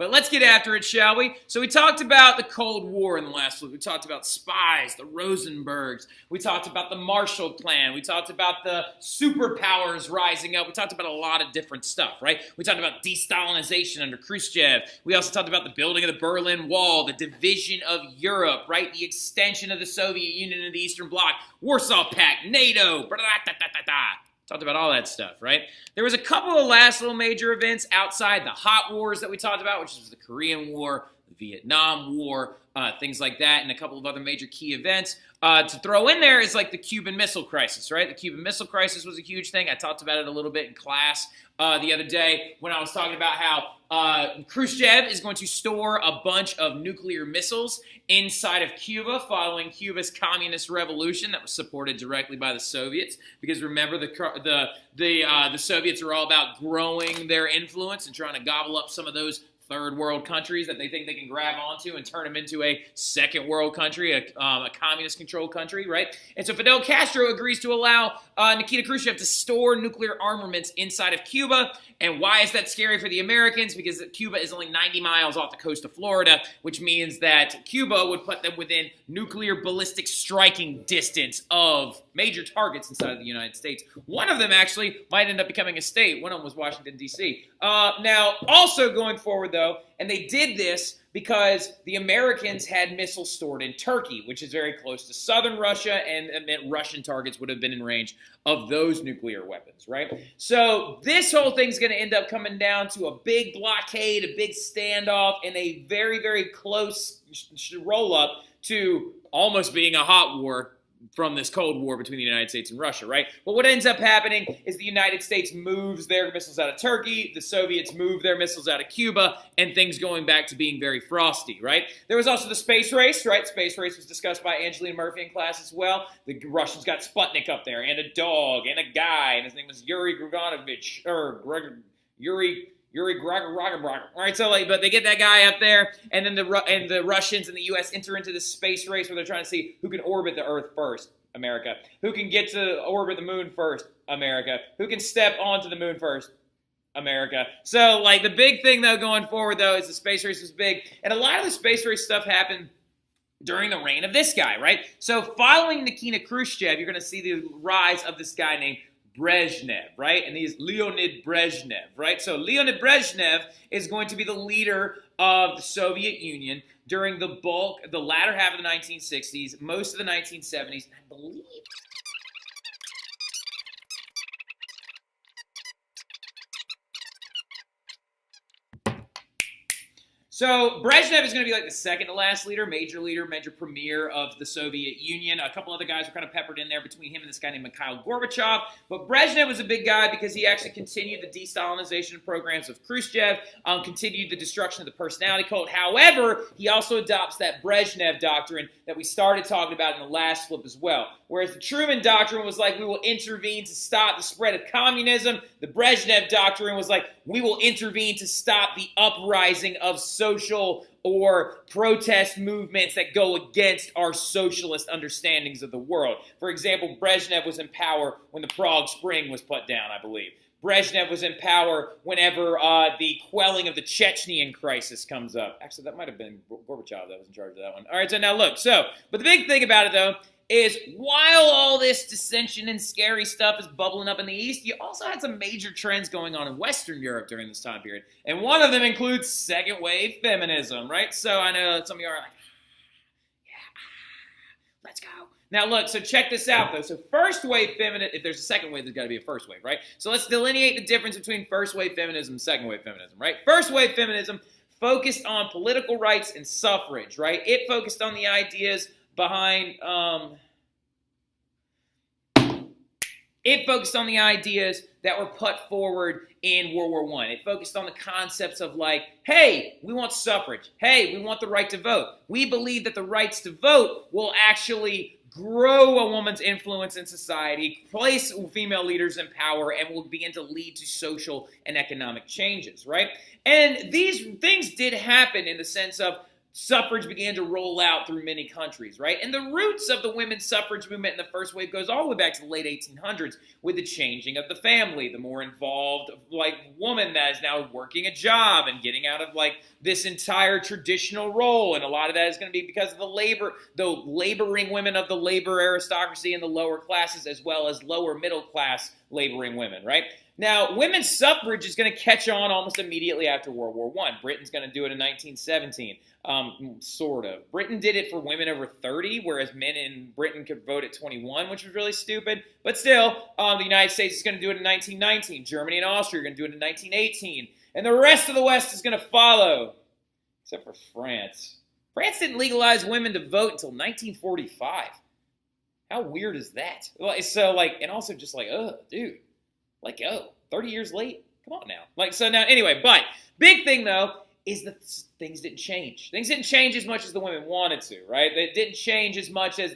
But let's get after it, shall we? So we talked about the Cold War in the last week. We talked about spies, the Rosenbergs. We talked about the Marshall Plan. We talked about the superpowers rising up. We talked about a lot of different stuff, right? We talked about de-Stalinization under Khrushchev. We also talked about the building of the Berlin Wall, the division of Europe, right? The extension of the Soviet Union and the Eastern Bloc, Warsaw Pact, NATO, talked about all that stuff, right? There was a couple of last little major events outside the hot wars that we talked about, which was the Korean War, the Vietnam War, things like that, and a couple of other major key events. To throw in there is like the Cuban Missile Crisis, right? The Cuban Missile Crisis was a huge thing. I talked about it a little bit in class the other day when I was talking about how Khrushchev is going to store a bunch of nuclear missiles inside of Cuba following Cuba's communist revolution that was supported directly by the Soviets. Because remember, the Soviets are all about growing their influence and trying to gobble up some of those third world countries that they think they can grab onto and turn them into a second world country, a communist controlled country, right? And so Fidel Castro agrees to allow Nikita Khrushchev to store nuclear armaments inside of Cuba. And why is that scary for the Americans? Because Cuba is only 90 miles off the coast of Florida, which means that Cuba would put them within nuclear ballistic striking distance of major targets inside of the United States. One of them actually might end up becoming a state. One of them was Washington, D.C. Now, also going forward, though, and they did this because the Americans had missiles stored in Turkey, which is very close to southern Russia, and it meant Russian targets would have been in range of those nuclear weapons, right? So this whole thing's going to end up coming down to a big blockade, a big standoff, and a very, very close roll-up to almost being a hot war from this Cold War between the United States and Russia, right? But what ends up happening is the United States moves their missiles out of Turkey, the Soviets move their missiles out of Cuba, and things going back to being very frosty, right? There was also the space race, right? Space race was discussed by Angelina Murphy in class as well. The Russians got Sputnik up there, and a dog, and a guy, and his name was Yuri Gaganovich, or Yuri Gaganovich. All right, so but they get that guy up there, and then the Russians and the U.S. enter into this space race where they're trying to see who can orbit the Earth first. America. Who can get to orbit the moon first? America. Who can step onto the moon first? America. So, the big thing, though, going forward, though, is the space race was big, and a lot of the space race stuff happened during the reign of this guy, right? So, following Nikita Khrushchev, you're going to see the rise of this guy named Brezhnev, right? And he's Leonid Brezhnev, right? So Leonid Brezhnev is going to be the leader of the Soviet Union during the latter half of the 1960s, most of the 1970s, I believe. So Brezhnev is going to be like the second to last leader, major premier of the Soviet Union. A couple other guys were kind of peppered in there between him and this guy named Mikhail Gorbachev. But Brezhnev was a big guy because he actually continued the de-Stalinization programs of Khrushchev, continued the destruction of the personality cult. However, he also adopts that Brezhnev doctrine that we started talking about in the last flip as well. Whereas the Truman doctrine was like, we will intervene to stop the spread of communism, the Brezhnev doctrine was like, we will intervene to stop the uprising of social or protest movements that go against our socialist understandings of the world. For example, Brezhnev was in power when the Prague Spring was put down, I believe. Brezhnev was in power whenever the quelling of the Chechenian crisis comes up. Actually, that might have been Gorbachev that was in charge of that one. All right, so now look. But the big thing about it, though, is while all this dissension and scary stuff is bubbling up in the East, you also had some major trends going on in Western Europe during this time period. And one of them includes second wave feminism, right? So I know some of you are like, yeah, let's go. Now look, so check this out though. So first wave feminism, if there's a second wave, there's got to be a first wave, right? So let's delineate the difference between first wave feminism and second wave feminism, right? First wave feminism focused on political rights and suffrage, right? It focused on the ideas behind, it focused on the ideas that were put forward in World War I. It focused on the concepts of hey, we want suffrage. Hey, we want the right to vote. We believe that the rights to vote will actually grow a woman's influence in society, place female leaders in power, and will begin to lead to social and economic changes, right? And these things did happen in the sense of suffrage began to roll out through many countries, right? And the roots of the women's suffrage movement in the first wave goes all the way back to the late 1800s with the changing of the family, the more involved like woman that is now working a job and getting out of like this entire traditional role. And a lot of that is going to be because of the laboring women of the labor aristocracy and the lower classes, as well as lower middle class laboring women, right? Now, women's suffrage is going to catch on almost immediately after World War I. Britain's going to do it in 1917, sort of. Britain did it for women over 30, whereas men in Britain could vote at 21, which was really stupid. But still, the United States is going to do it in 1919. Germany and Austria are going to do it in 1918. And the rest of the West is going to follow, except for France. France didn't legalize women to vote until 1945. How weird is that? So, like, and also just like, dude. Like, 30 years late? Come on now. Like, so now, anyway, but big thing, though, is that things didn't change. Things didn't change as much as the women wanted to, right? They didn't change as much as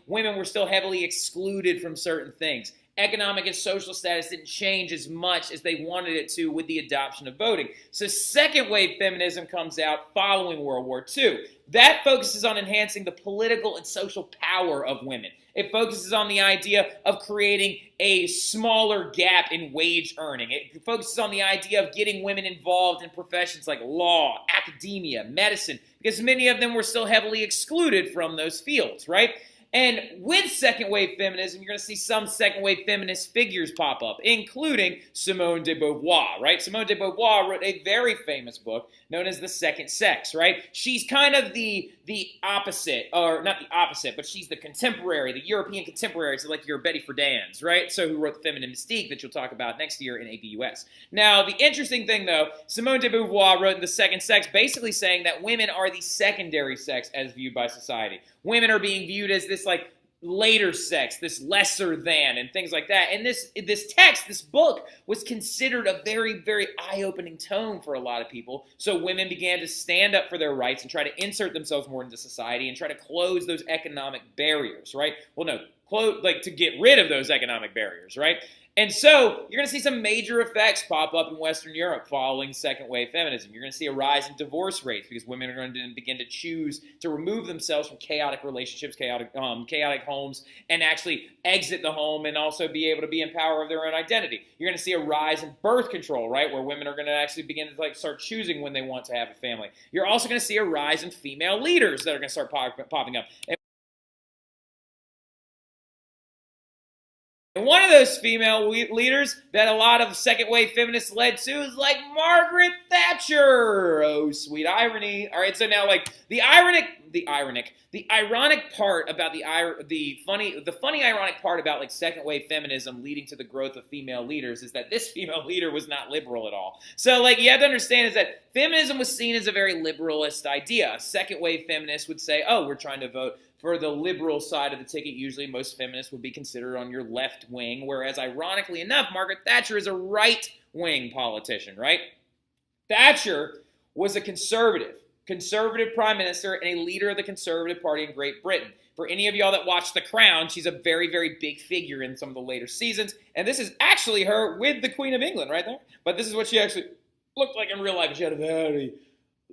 women were still heavily excluded from certain things. Economic and social status didn't change as much as they wanted it to with the adoption of voting. So second wave feminism comes out following World War II. That focuses on enhancing the political and social power of women. It focuses on the idea of creating a smaller gap in wage earning. It focuses on the idea of getting women involved in professions like law, academia, medicine, because many of them were still heavily excluded from those fields, right? And with second wave feminism, you're going to see some second wave feminist figures pop up, including Simone de Beauvoir, right? Simone de Beauvoir wrote a very famous book known as The Second Sex, right? She's kind of the opposite, or not the opposite, but she's the contemporary, the European contemporary, so like your Betty Friedan's, right? So who wrote The Feminine Mystique that you'll talk about next year in APUS. Now, the interesting thing, though, Simone de Beauvoir wrote in The Second Sex basically saying that women are the secondary sex as viewed by society. Women are being viewed as this like later sex, this lesser than, and things like that. And this book was considered a very, very eye-opening tone for a lot of people. So women began to stand up for their rights and try to insert themselves more into society and try to close those economic barriers, right? Well, no, to get rid of those economic barriers, right? And so you're going to see some major effects pop up in Western Europe following second wave feminism. You're going to see a rise in divorce rates because women are going to begin to choose to remove themselves from chaotic relationships, chaotic homes, and actually exit the home and also be able to be in power of their own identity. You're going to see a rise in birth control, right, where women are going to actually begin to start choosing when they want to have a family. You're also going to see a rise in female leaders that are going to start popping up. And one of those female leaders that a lot of second wave feminists led to is like Margaret Thatcher. Oh, sweet irony. All right, so now like the ironic part about the funny ironic part about like second wave feminism leading to the growth of female leaders is that this female leader was not liberal at all. So like you have to understand is that feminism was seen as a very liberalist idea. A second wave feminist would say, oh, we're trying to vote for the liberal side of the ticket. Usually most feminists would be considered on your left wing, whereas ironically enough, Margaret Thatcher is a right-wing politician, right? Thatcher was a conservative prime minister and a leader of the Conservative Party in Great Britain. For any of y'all that watch The Crown, she's a very, very big figure in some of the later seasons, and this is actually her with the Queen of England right there. But this is what she actually looked like in real life. She had a very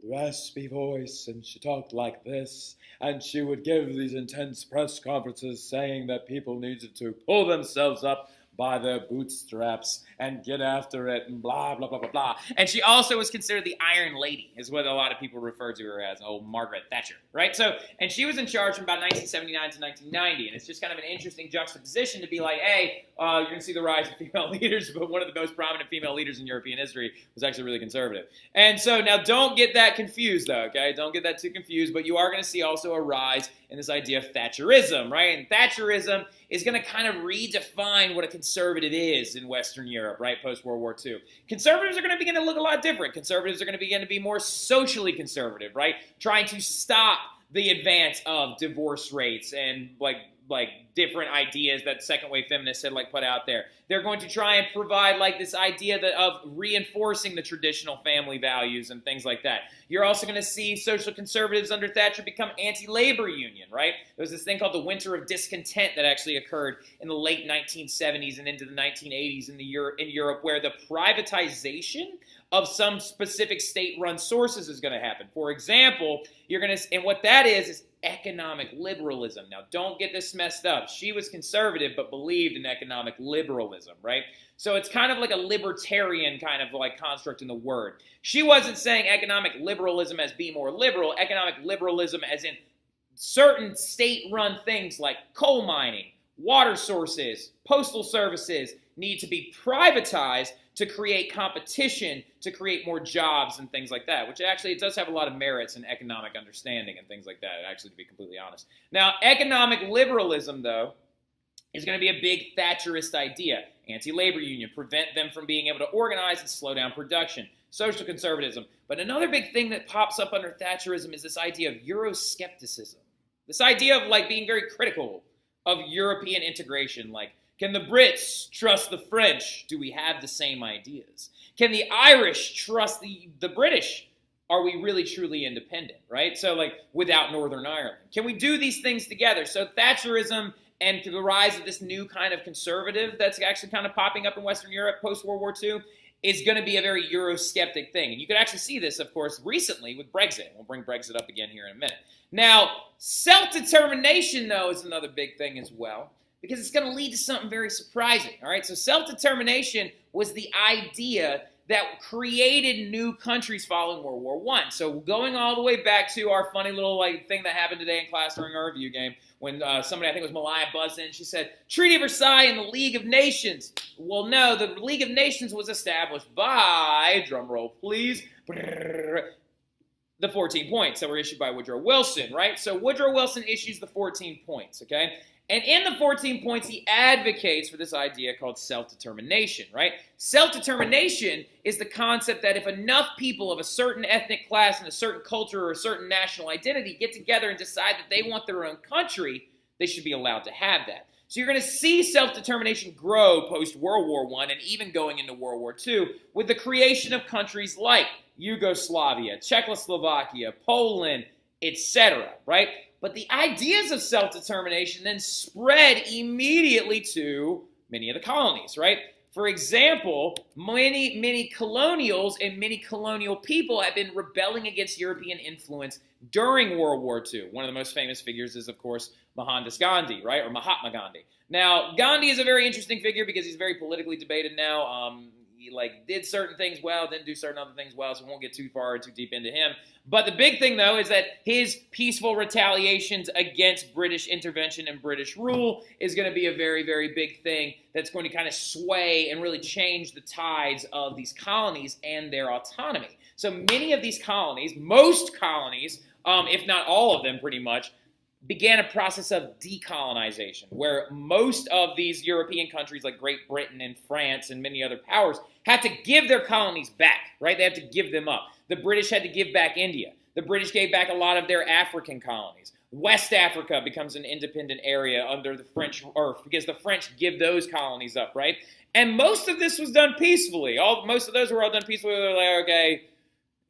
raspy voice, and she talked like this, and she would give these intense press conferences saying that people needed to pull themselves up by their bootstraps and get after it and blah, blah, blah, blah, blah. And she also was considered the Iron Lady, is what a lot of people refer to her as, Margaret Thatcher, right? So, and she was in charge from about 1979 to 1990, and it's just kind of an interesting juxtaposition to be like, hey, you're going to see the rise of female leaders, but one of the most prominent female leaders in European history was actually really conservative. And so now don't get that confused, though, okay? Don't get that too confused, but you are going to see also a rise in this idea of Thatcherism, right? And Thatcherism is going to kind of redefine what a conservative is in Western Europe, right, post-World War II. Conservatives are going to begin to look a lot different. Conservatives are going to begin to be more socially conservative, right, trying to stop the advance of divorce rates and, like, like different ideas that second wave feminists had like put out there. They're going to try and provide like this idea of reinforcing the traditional family values and things like that. You're also going to see social conservatives under Thatcher become anti-labor union, right? There was this thing called the Winter of Discontent that actually occurred in the late 1970s and into the 1980s in Europe, where the privatization of some specific state-run sources is going to happen. For example, and what that is economic liberalism. Now, don't get this messed up. She was conservative, but believed in economic liberalism, right? So it's kind of like a libertarian kind of like construct in the word. She wasn't saying economic liberalism as be more liberal, economic liberalism as in certain state-run things like coal mining, water sources, postal services need to be privatized to create competition, to create more jobs and things like that, which actually it does have a lot of merits in economic understanding and things like that, actually, to be completely honest. Now, economic liberalism, though, is going to be a big Thatcherist idea. Anti-labor union, prevent them from being able to organize and slow down production. Social conservatism. But another big thing that pops up under Thatcherism is this idea of Euroscepticism. This idea of like being very critical of European integration, like, can the Brits trust the French? Do we have the same ideas? Can the Irish trust the British? Are we really truly independent, right? So like without Northern Ireland. Can we do these things together? So Thatcherism and the rise of this new kind of conservative that's actually kind of popping up in Western Europe post-World War II is going to be a very Eurosceptic thing. And you could actually see this, of course, recently with Brexit. We'll bring Brexit up again here in a minute. Now, self-determination, though, is another big thing as well, because it's going to lead to something very surprising, all right? So self-determination was the idea that created new countries following World War I. So going all the way back to our funny little like thing that happened today in class during our review game, when somebody, I think it was Malaya, buzzed in, she said, Treaty of Versailles and the League of Nations. Well, no, the League of Nations was established by, drum roll please, the 14 points that were issued by Woodrow Wilson, right? So Woodrow Wilson issues the 14 points, okay? And in the 14 points, he advocates for this idea called self-determination, right? Self-determination is the concept that if enough people of a certain ethnic class and a certain culture or a certain national identity get together and decide that they want their own country, they should be allowed to have that. So you're going to see self-determination grow post-World War I and even going into World War II with the creation of countries like Yugoslavia, Czechoslovakia, Poland, etc., right? But the ideas of self-determination then spread immediately to many of the colonies, right? For example, many colonials and many colonial people have been rebelling against European influence during World War II. One of the most famous figures is, of course, Mohandas Gandhi, right? Or Mahatma Gandhi. Now, Gandhi is a very interesting figure because he's very politically debated now. He like did certain things well, didn't do certain other things well, so we won't get too far or too deep into him. But the big thing, though, is that his peaceful retaliations against British intervention and British rule is going to be a very, very big thing that's going to kind of sway and really change the tides of these colonies and their autonomy. So many of these colonies, most colonies, if not all of them pretty much, began a process of decolonization, where most of these European countries like Great Britain and France and many other powers had to give their colonies back, right? They had to give them up. The British had to give back India. The British gave back a lot of their African colonies. West Africa becomes an independent area under the French, or because the French give those colonies up, right? And most of this was done peacefully. Most of those were all done peacefully. They're like, okay,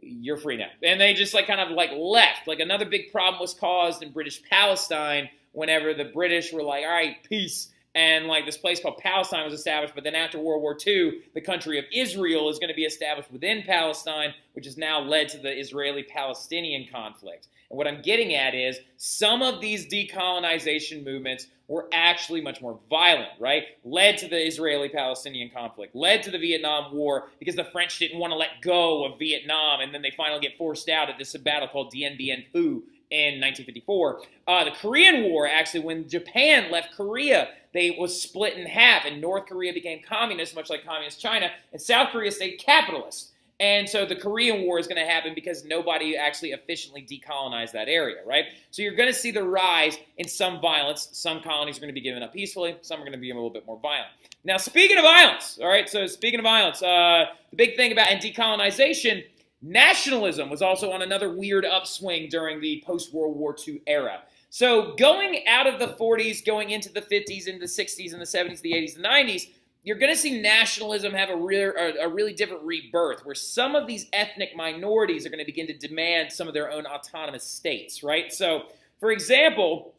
you're free now. And they just like kind of like left. Like another big problem was caused in British Palestine whenever the British were like, all right, peace. And like this place called Palestine was established. But then after World War II, the country of Israel is going to be established within Palestine, which has now led to the Israeli-Palestinian conflict. And what I'm getting at is some of these decolonization movements were actually much more violent, right? Led to the Israeli-Palestinian conflict, led to the Vietnam War because the French didn't want to let go of Vietnam, and then they finally get forced out at this battle called Dien Bien Phu in 1954. The Korean War, actually, when Japan left Korea, they was split in half, and North Korea became communist, much like communist China, and South Korea stayed capitalist. And so the Korean War is going to happen because nobody actually efficiently decolonized that area, right? So you're going to see the rise in some violence. Some colonies are going to be given up peacefully. Some are going to be a little bit more violent. Now, speaking of violence, all right, so speaking of violence, the big thing about decolonization, nationalism was also on another weird upswing during the post-World War II era. So going out of the 40s, going into the 50s, into the 60s, and the 70s, the 80s, the 90s, you're going to see nationalism have a really different rebirth, where some of these ethnic minorities are going to begin to demand some of their own autonomous states, right? So, for example,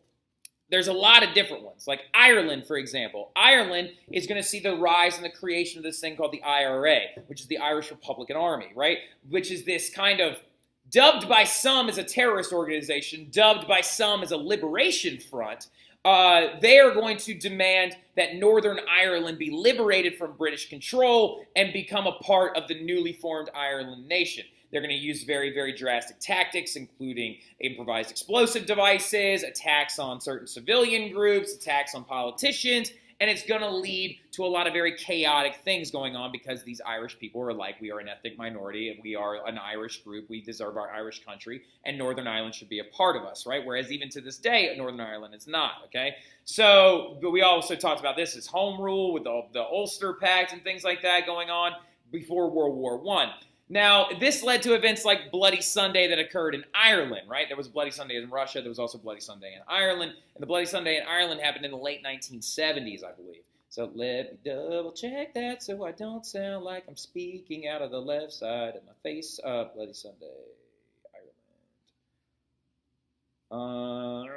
there's a lot of different ones. Like Ireland, for example. Ireland is going to see the rise and the creation of this thing called the IRA, which is the Irish Republican Army, right? Which is this kind of dubbed by some as a terrorist organization, dubbed by some as a liberation front. They are going to demand that Northern Ireland be liberated from British control and become a part of the newly formed Ireland nation. They're going to use very, very drastic tactics, including improvised explosive devices, attacks on certain civilian groups, attacks on politicians, and it's going to lead to a lot of very chaotic things going on because these Irish people are like, we are an ethnic minority, and we are an Irish group, we deserve our Irish country, and Northern Ireland should be a part of us, right? Whereas even to this day, Northern Ireland is not, okay? So, but we also talked about this as home rule with the Ulster Pact and things like that going on before World War I. Now, this led to events like Bloody Sunday that occurred in Ireland, right? There was Bloody Sunday in Russia. There was also Bloody Sunday in Ireland. And the Bloody Sunday in Ireland happened in the late 1970s, I believe. So let me double check that so I don't sound like I'm speaking out of the left side of my face. Bloody Sunday, Ireland.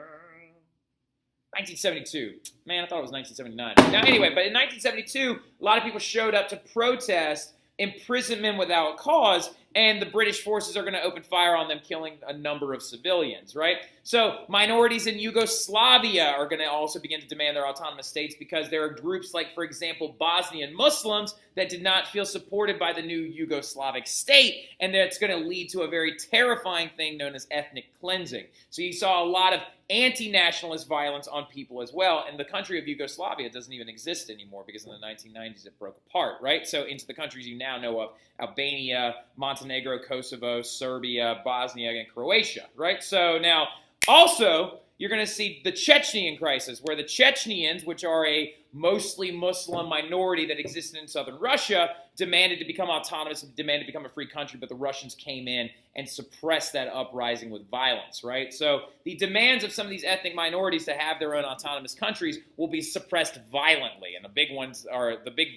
1972. Man, I thought it was 1979. Now, anyway, but in 1972, a lot of people showed up to protest imprisonment without cause, and the British forces are going to open fire on them, killing a number of civilians, right? So minorities in Yugoslavia are going to also begin to demand their autonomous states because there are groups like, for example, Bosnian Muslims that did not feel supported by the new Yugoslavic state, and that's going to lead to a very terrifying thing known as ethnic cleansing. So you saw a lot of anti-nationalist violence on people as well, and the country of Yugoslavia doesn't even exist anymore because in the 1990s it broke apart, right? So into the countries you now know of, Albania, Montenegro, Kosovo, Serbia, Bosnia, and Croatia, right? So now, also, you're going to see the Chechenian crisis, where the Chechenians, which are a mostly Muslim minority that existed in southern Russia, demanded to become autonomous and demanded to become a free country, but the Russians came in and suppressed that uprising with violence, right? So the demands of some of these ethnic minorities to have their own autonomous countries will be suppressed violently, and the big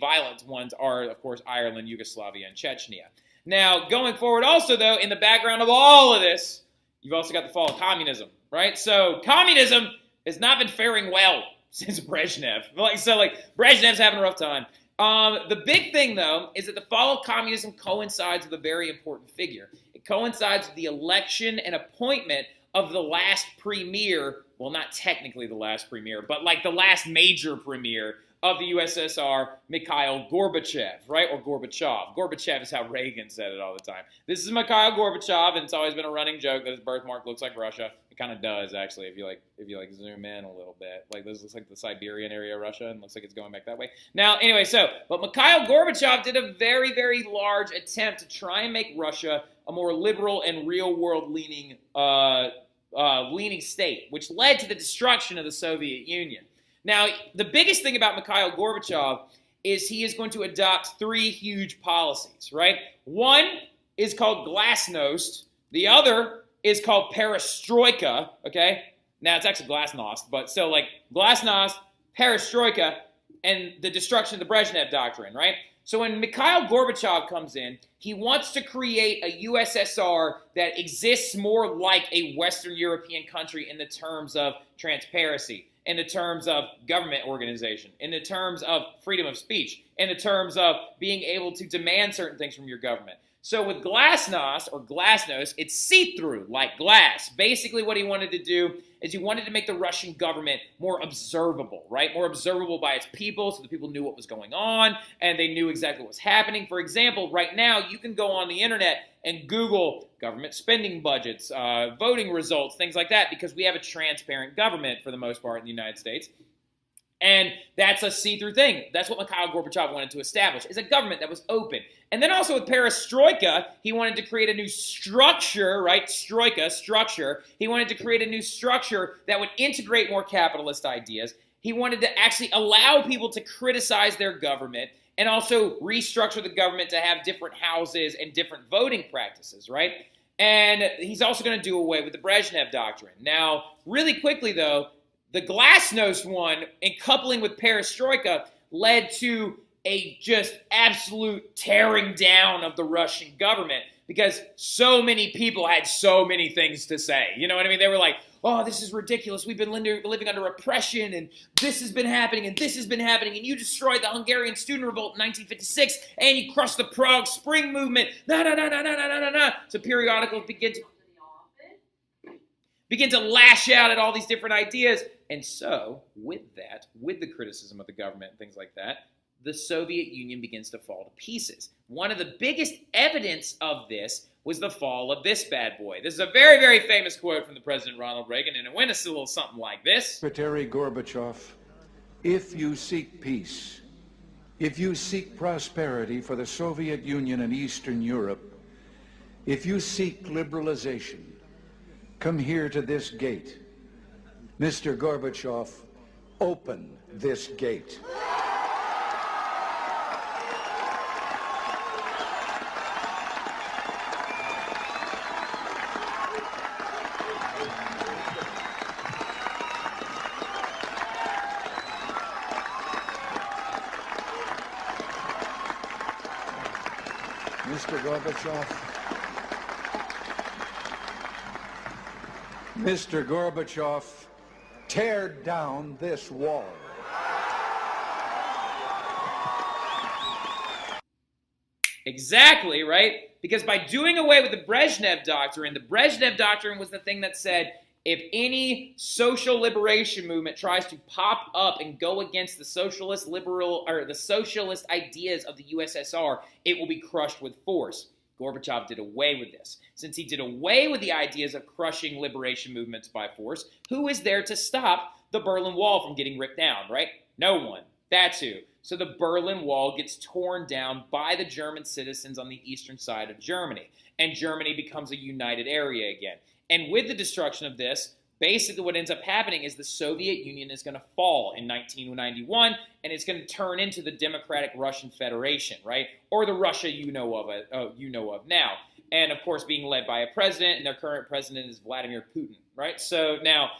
violent ones are, of course, Ireland, Yugoslavia, and Chechnya. Now, going forward also, though, in the background of all of this, you've also got the fall of communism, right? So communism has not been faring well since Brezhnev. Brezhnev's having a rough time. The big thing, though, is that the fall of communism coincides with a very important figure. It coincides with the election and appointment of the last premier, well, not technically the last premier, but like the last major premier of the USSR, Mikhail Gorbachev, right? Or Gorbachev. Gorbachev is how Reagan said it all the time. This is Mikhail Gorbachev, and it's always been a running joke that his birthmark looks like Russia. It kind of does, actually, if you zoom in a little bit. Like, this looks like the Siberian area of Russia, and looks like it's going back that way. Now, anyway, but Mikhail Gorbachev did a very, very large attempt to try and make Russia a more liberal and real-world leaning state, which led to the destruction of the Soviet Union. Now, the biggest thing about Mikhail Gorbachev is he is going to adopt three huge policies, right? One is called glasnost. The other is called perestroika, okay? Now, it's actually glasnost, but so like glasnost, perestroika, and the destruction of the Brezhnev Doctrine, right? So when Mikhail Gorbachev comes in, he wants to create a USSR that exists more like a Western European country in the terms of transparency, in the terms of government organization, in the terms of freedom of speech, in the terms of being able to demand certain things from your government. So with glasnost, or glasnost, it's see-through, like glass. Basically what he wanted to do is he wanted to make the Russian government more observable, right? More observable by its people, so the people knew what was going on, and they knew exactly what was happening. For example, right now, you can go on the internet and Google government spending budgets, voting results, things like that, because we have a transparent government for the most part in the United States. And that's a see-through thing. That's what Mikhail Gorbachev wanted to establish, is a government that was open. And then also with perestroika, he wanted to create a new structure, right? Structure. He wanted to create a new structure that would integrate more capitalist ideas. He wanted to actually allow people to criticize their government and also restructure the government to have different houses and different voting practices, right? And he's also going to do away with the Brezhnev Doctrine. Now, really quickly, though, the Glasnost one, in coupling with Perestroika, led to a just absolute tearing down of the Russian government because so many people had so many things to say. You know what I mean? They were like, oh, this is ridiculous. We've been living under oppression, and this has been happening, and this has been happening, and you destroyed the Hungarian student revolt in 1956, and you crushed the Prague Spring movement. So periodicals begin to lash out at all these different ideas. And so, with that, with the criticism of the government and things like that, the Soviet Union begins to fall to pieces. One of the biggest evidence of this was the fall of this bad boy. This is a very, very famous quote from the President Ronald Reagan, and it went a little something like this. Secretary Gorbachev, if you seek peace, if you seek prosperity for the Soviet Union and Eastern Europe, if you seek liberalization, come here to this gate. Mr. Gorbachev, open this gate. Mr. Gorbachev, tear down this wall. Exactly, right? Because by doing away with the Brezhnev Doctrine was the thing that said, if any social liberation movement tries to pop up and go against the socialist liberal or the socialist ideas of the USSR, it will be crushed with force. Gorbachev did away with this. Since he did away with the ideas of crushing liberation movements by force, who is there to stop the Berlin Wall from getting ripped down, right? No one. That's who. So the Berlin Wall gets torn down by the German citizens on the eastern side of Germany, and Germany becomes a united area again. And with the destruction of this, basically what ends up happening is the Soviet Union is going to fall in 1991, and it's going to turn into the Democratic Russian Federation, right? Or the Russia you know of now. And of course, being led by a president, and their current president is Vladimir Putin, right? So now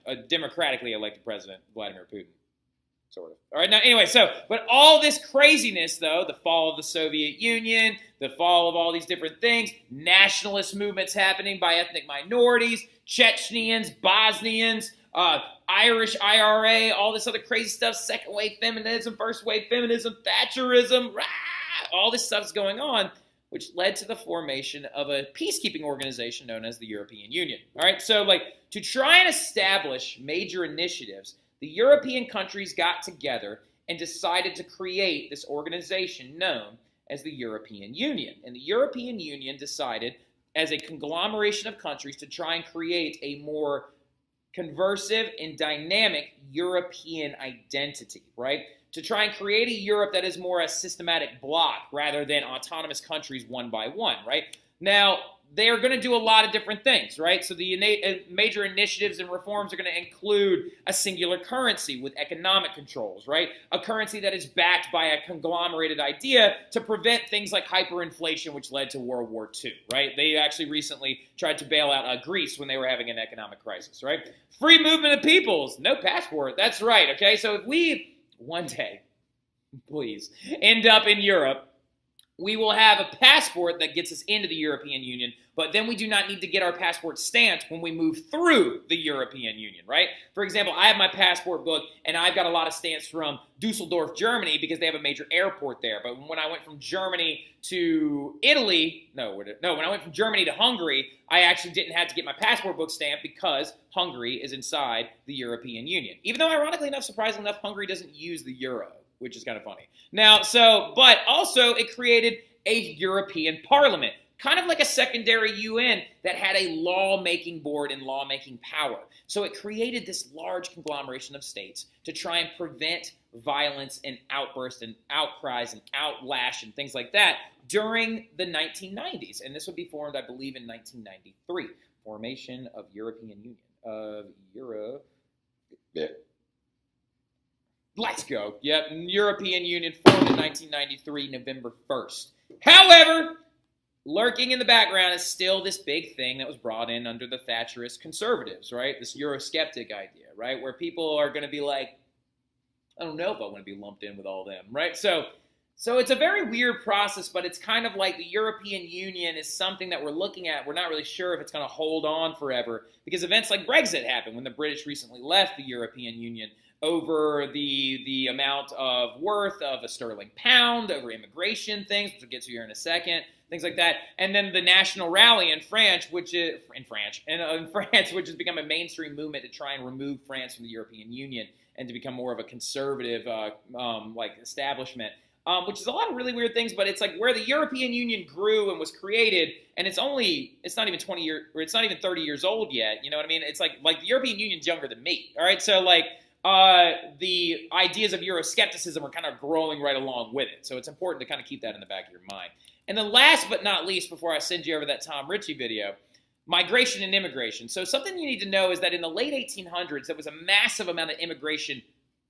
a democratically elected president, Vladimir Putin. Sort of. All right, now, anyway, but all this craziness, though, the fall of the Soviet Union, the fall of all these different things, nationalist movements happening by ethnic minorities, Chechens, Bosnians, Irish IRA, all this other crazy stuff, second wave feminism, first wave feminism, Thatcherism, all this stuff's going on, which led to the formation of a peacekeeping organization known as the European Union. All right, so to try and establish major initiatives, the European countries got together and decided to create this organization known as the European Union. And the European Union decided, as a conglomeration of countries, to try and create a more conversive and dynamic European identity, right? To try and create a Europe that is more a systematic bloc rather than autonomous countries one by one, right? Now, they are going to do a lot of different things, right? So the major initiatives and reforms are going to include a singular currency with economic controls, right? A currency that is backed by a conglomerated idea to prevent things like hyperinflation, which led to World War II, right? They actually recently tried to bail out Greece when they were having an economic crisis, right? Free movement of peoples, no passport. That's right, okay? So if we one day, please, end up in Europe, we will have a passport that gets us into the European Union, but then we do not need to get our passport stamped when we move through the European Union, right? For example, I have my passport book, and I've got a lot of stamps from Dusseldorf, Germany, because they have a major airport there. But when I went from Germany to Italy, when I went from Germany to Hungary, I actually didn't have to get my passport book stamped because Hungary is inside the European Union. Even though, ironically enough, surprisingly enough, Hungary doesn't use the euro, which is kind of funny. Now, but also it created a European Parliament, kind of like a secondary UN that had a lawmaking board and lawmaking power. So it created this large conglomeration of states to try and prevent violence and outbursts and outcries and outlash and things like that during the 1990s. And this would be formed, I believe, in 1993. Formation of European Union. Let's go. Yep, European Union formed in 1993, November 1st. However, lurking in the background is still this big thing that was brought in under the Thatcherist conservatives, right? This Eurosceptic idea, right? Where people are going to be like, I don't know if I want to be lumped in with all them, right? So it's a very weird process, but it's kind of like the European Union is something that we're looking at. We're not really sure if it's going to hold on forever because events like Brexit happened when the British recently left the European Union over the amount of worth of a sterling pound, over immigration things, which we'll get to here in a second, things like that. And then the National Rally in France, which has become a mainstream movement to try and remove France from the European Union and to become more of a conservative establishment. Which is a lot of really weird things, but it's like where the European Union grew and was created, and it's not even 20 years, or it's not even 30 years old yet. You know what I mean? It's like the European Union's younger than me. All right, so the ideas of Euroscepticism are kind of growing right along with it. So it's important to kind of keep that in the back of your mind. And then last but not least, before I send you over that Tom Ritchie video, migration and immigration. So something you need to know is that in the late 1800s, there was a massive amount of immigration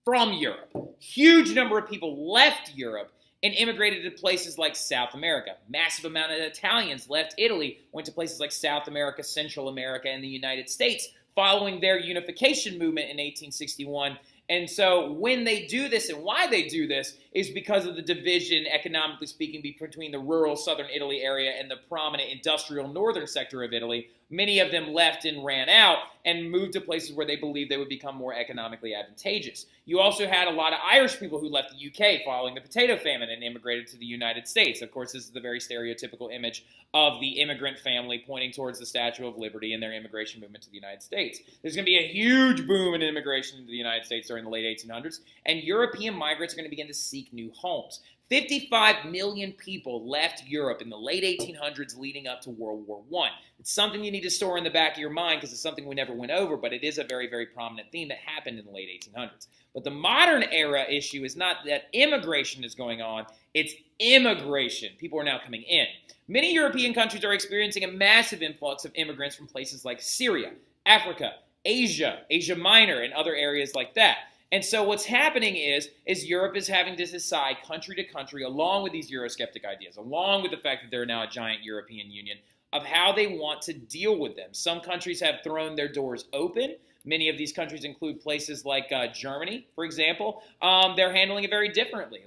from Europe. Huge number of people left Europe and immigrated to places like South America. Massive amount of Italians left Italy, went to places like South America, Central America, and the United States following their unification movement in 1861. And so when they do this and why they do this is because of the division, economically speaking, between the rural southern Italy area and the prominent industrial northern sector of Italy. Many of them left and ran out and moved to places where they believed they would become more economically advantageous. You also had a lot of Irish people who left the UK following the potato famine and immigrated to the United States. Of course, this is the very stereotypical image of the immigrant family pointing towards the Statue of Liberty and their immigration movement to the United States. There's going to be a huge boom in immigration into the United States during the late 1800s, and European migrants are going to begin to seek new homes. 55 million people left Europe in the late 1800s leading up to World War I. It's something you need to store in the back of your mind because it's something we never went over, but it is a very, very prominent theme that happened in the late 1800s. But the modern era issue is not that immigration is going on, it's immigration. People are now coming in. Many European countries are experiencing a massive influx of immigrants from places like Syria, Africa, Asia, Asia Minor, and other areas like that. And so what's happening is Europe is having to decide country to country, along with these Eurosceptic ideas, along with the fact that they're now a giant European Union, of how they want to deal with them. Some countries have thrown their doors open. Many of these countries include places like Germany, for example. They're handling it very differently.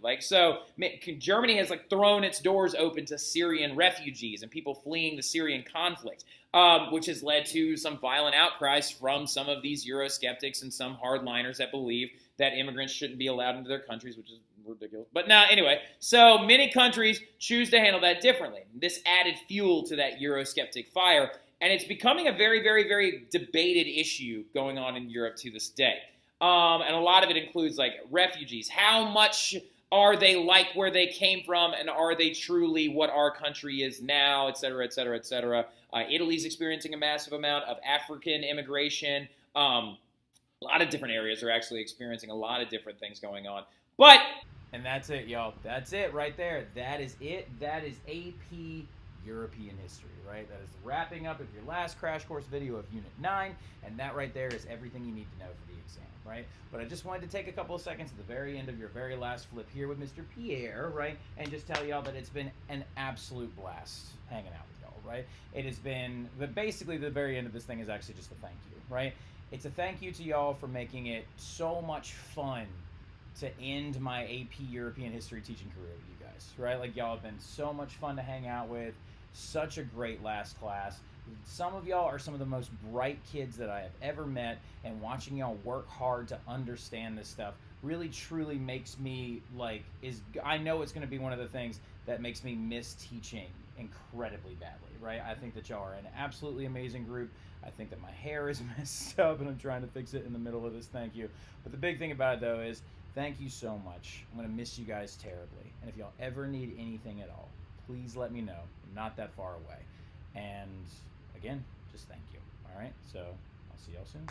Germany has thrown its doors open to Syrian refugees and people fleeing the Syrian conflict, which has led to some violent outcries from some of these Eurosceptics and some hardliners that believe that immigrants shouldn't be allowed into their countries, which is ridiculous. But now, anyway, so many countries choose to handle that differently. This added fuel to that Eurosceptic fire. And it's becoming a very, very, very debated issue going on in Europe to this day. And a lot of it includes refugees. How much are they like where they came from, and are they truly what our country is now, et cetera, et cetera, et cetera. Italy's experiencing a massive amount of African immigration. A lot of different areas are actually experiencing a lot of different things going on. And that's it, y'all. That's it right there. That is it. That is AP European history, right? That is the wrapping up of your last crash course video of Unit 9, and that right there is everything you need to know for the exam, right? But I just wanted to take a couple of seconds at the very end of your very last flip here with Mr. Pierre, right? And just tell y'all that it's been an absolute blast hanging out with y'all, right? It has been, but basically the very end of this thing is actually just a thank you, right? It's a thank you to y'all for making it so much fun to end my AP European history teaching career with you guys, right? Y'all have been so much fun to hang out with. Such a great last class. Some of y'all are some of the most bright kids that I have ever met, and watching y'all work hard to understand this stuff really truly makes me I know it's going to be one of the things that makes me miss teaching incredibly badly, right? I think that y'all are an absolutely amazing group. I think that my hair is messed up and I'm trying to fix it in the middle of this thank you. But the big thing about it though is thank you so much. I'm going to miss you guys terribly. And if y'all ever need anything at all, please let me know. I'm not that far away. And again, just thank you. All right, so I'll see y'all soon.